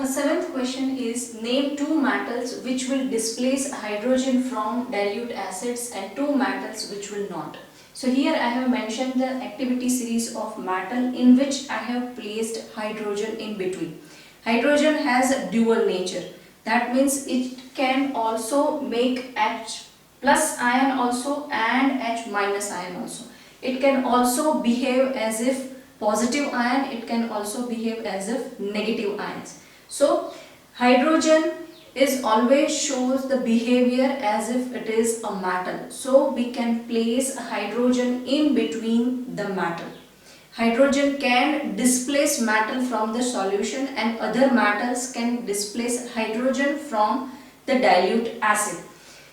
Seventh question is name two metals which will displace hydrogen from dilute acids and two metals which will not. So here I have mentioned the activity series of metal in which I have placed hydrogen in between. Hydrogen has a dual nature. That means it can also make H plus ion also and H minus ion also. It can also behave as if positive ion, it can also behave as if negative ions. So hydrogen is always shows the behavior as if it is a metal. So we can place hydrogen in between the metal. Hydrogen can displace metal from the solution and other metals can displace hydrogen from the dilute acid.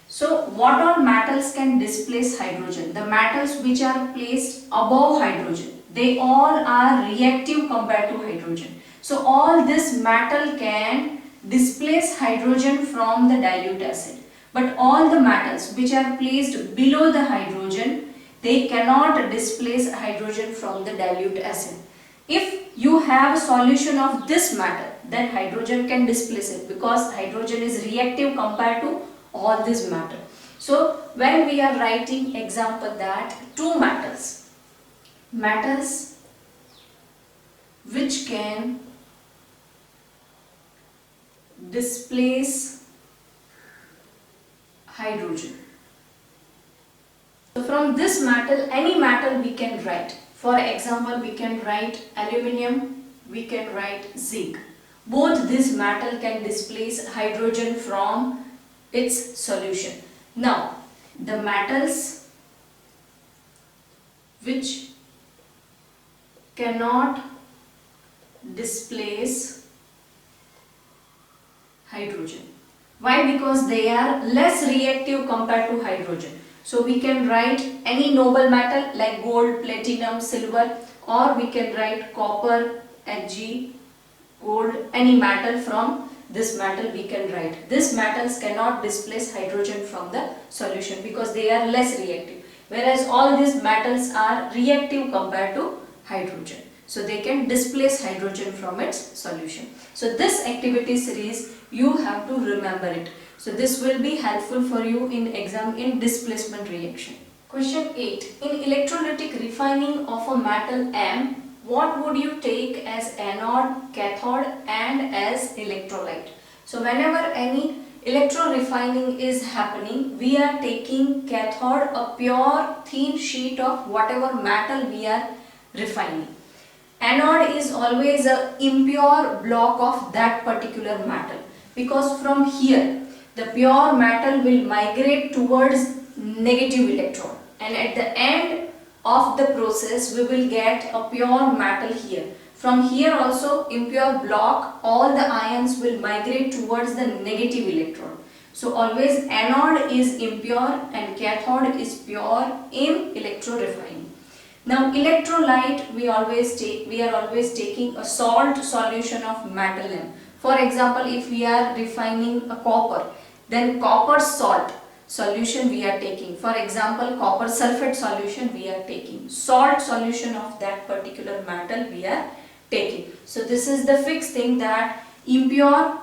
So what all metals can displace hydrogen? The metals which are placed above hydrogen, they all are reactive compared to hydrogen. So all this metal can displace hydrogen from the dilute acid. But all the metals which are placed below the hydrogen, they cannot displace hydrogen from the dilute acid. If you have a solution of this metal, then hydrogen can displace it because hydrogen is reactive compared to all this matter. So when we are writing example that two metals which can displace hydrogen. So from this metal, any metal we can write. For example, we can write aluminium, we can write zinc. Both this metal can displace hydrogen from its solution. Now, the metals which cannot displace hydrogen. Why? Because they are less reactive compared to hydrogen. So we can write any noble metal like gold, platinum, silver, or we can write copper, Hg, gold, any metal from this metal we can write. These metals cannot displace hydrogen from the solution because they are less reactive. Whereas all these metals are reactive compared to hydrogen. So they can displace hydrogen from its solution. So this activity series you have to remember it. So this will be helpful for you in exam in displacement reaction. Question 8. In electrolytic refining of a metal M, what would you take as anode, cathode and as electrolyte? So whenever any electro refining is happening, we are taking cathode, a pure thin sheet of whatever metal we are refining. Anode is always a impure block of that particular metal, because from here the pure metal will migrate towards negative electron, and at the end of the process we will get a pure metal here. From here also impure block, all the ions will migrate towards the negative electron. So always anode is impure and cathode is pure in electro refining. Now electrolyte we are always taking a salt solution of metal M. For example, if we are refining a copper, then copper salt solution we are taking. For example, copper sulfate solution we are taking. Salt solution of that particular metal we are taking. So this is the fixed thing that impure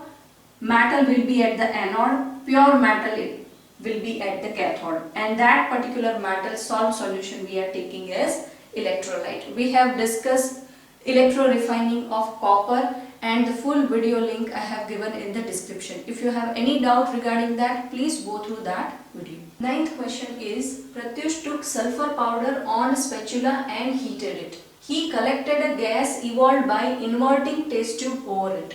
metal will be at the anode, pure metal will be at the cathode, and that particular metal salt solution we are taking as electrolyte. We have discussed electro refining of copper and the full video link I have given in the description. If you have any doubt regarding that, please go through that video. Ninth question is, Pratyush took sulfur powder on a spatula and heated it. He collected a gas evolved by inverting test tube over it.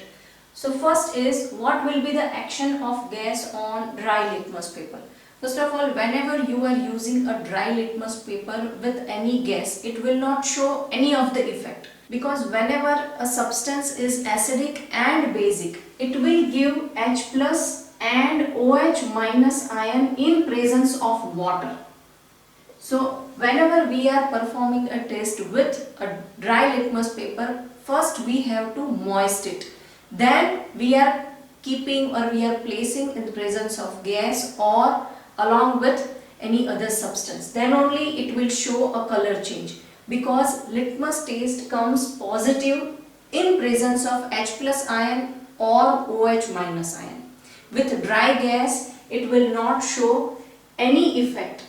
So first is, what will be the action of gas on dry litmus paper? First of all, whenever you are using a dry litmus paper with any gas, it will not show any of the effect. Because whenever a substance is acidic and basic, it will give H plus and OH minus ion in presence of water. So whenever we are performing a test with a dry litmus paper, first we have to moist it. Then we are keeping or we are placing in the presence of gas or along with any other substance. Then only it will show a color change, because litmus test comes positive in presence of H plus ion or OH minus ion. With dry gas, it will not show any effect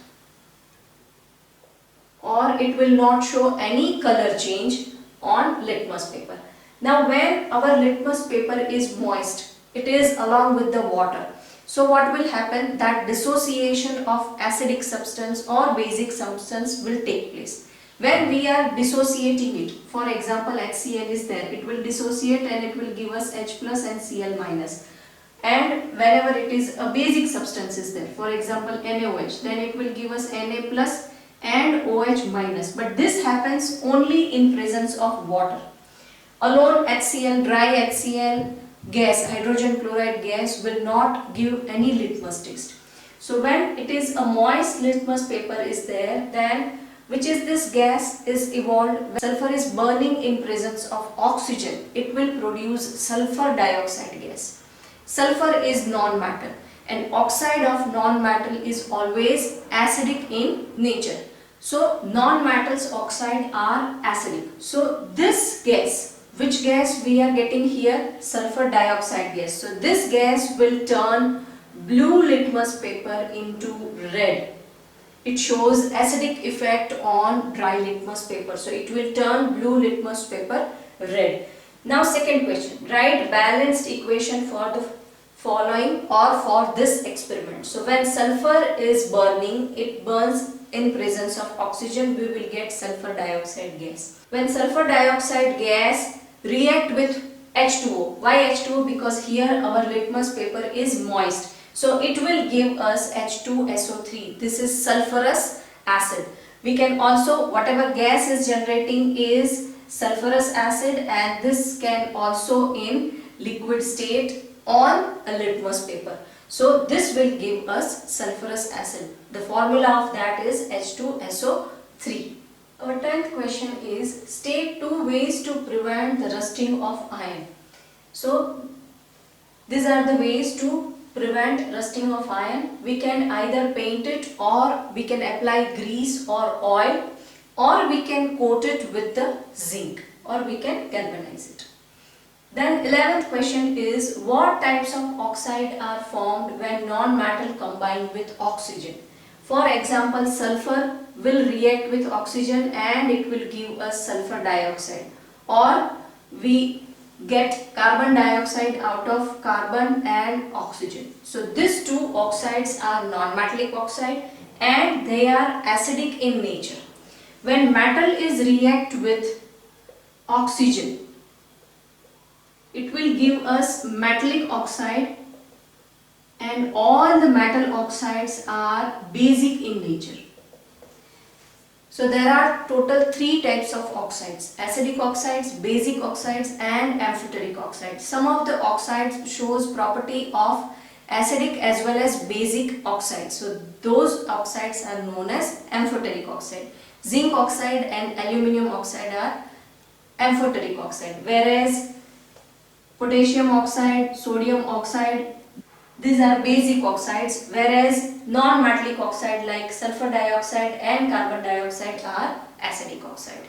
or it will not show any color change on litmus paper. Now when our litmus paper is moist, it is along with the water. So what will happen, that dissociation of acidic substance or basic substance will take place. When we are dissociating it, for example HCl is there, it will dissociate and it will give us H plus and Cl minus. And whenever it is a basic substance is there, for example NaOH, then it will give us Na plus and OH minus. But this happens only in presence of water. Alone HCl, dry HCl gas, hydrogen chloride gas will not give any litmus test. So when it is a moist litmus paper is there, then which is this gas is evolved when sulfur is burning in presence of oxygen, it will produce sulfur dioxide gas. Sulfur is non-metal and oxide of non-metal is always acidic in nature. So non-metals oxide are acidic. So this gas, which gas we are getting here? Sulfur dioxide gas. So this gas will turn blue litmus paper into red. It shows acidic effect on dry litmus paper. So it will turn blue litmus paper red. Now second question, write balanced equation for the following or for this experiment. So when sulfur is burning, it burns in presence of oxygen, we will get sulfur dioxide gas. When sulfur dioxide gas react with H2O, why H2O? Because here our litmus paper is moist. So it will give us H2SO3. This is sulfurous acid. We can also, whatever gas is generating is sulfurous acid, and this can also in liquid state on a litmus paper. So this will give us sulfurous acid. The formula of that is H2SO3. Our 10th question is, state 2 ways to prevent the rusting of iron. So these are the ways to prevent rusting of iron. We can either paint it, or we can apply grease or oil, or we can coat it with the zinc, or we can galvanize it. Then 11th question is, what types of oxide are formed when non-metal combine with oxygen? For example, sulfur will react with oxygen and it will give us sulfur dioxide, or we get carbon dioxide out of carbon and oxygen. So these two oxides are non-metallic oxide and they are acidic in nature. When metal is react with oxygen, it will give us metallic oxide, and all the metal oxides are basic in nature. So there are total 3 types of oxides: acidic oxides, basic oxides and amphoteric oxides. Some of the oxides shows property of acidic as well as basic oxides. So those oxides are known as amphoteric oxide. Zinc oxide and aluminum oxide are amphoteric oxide, whereas potassium oxide, sodium oxide, these are basic oxides, whereas non-metallic oxide like sulfur dioxide and carbon dioxide are acidic oxide.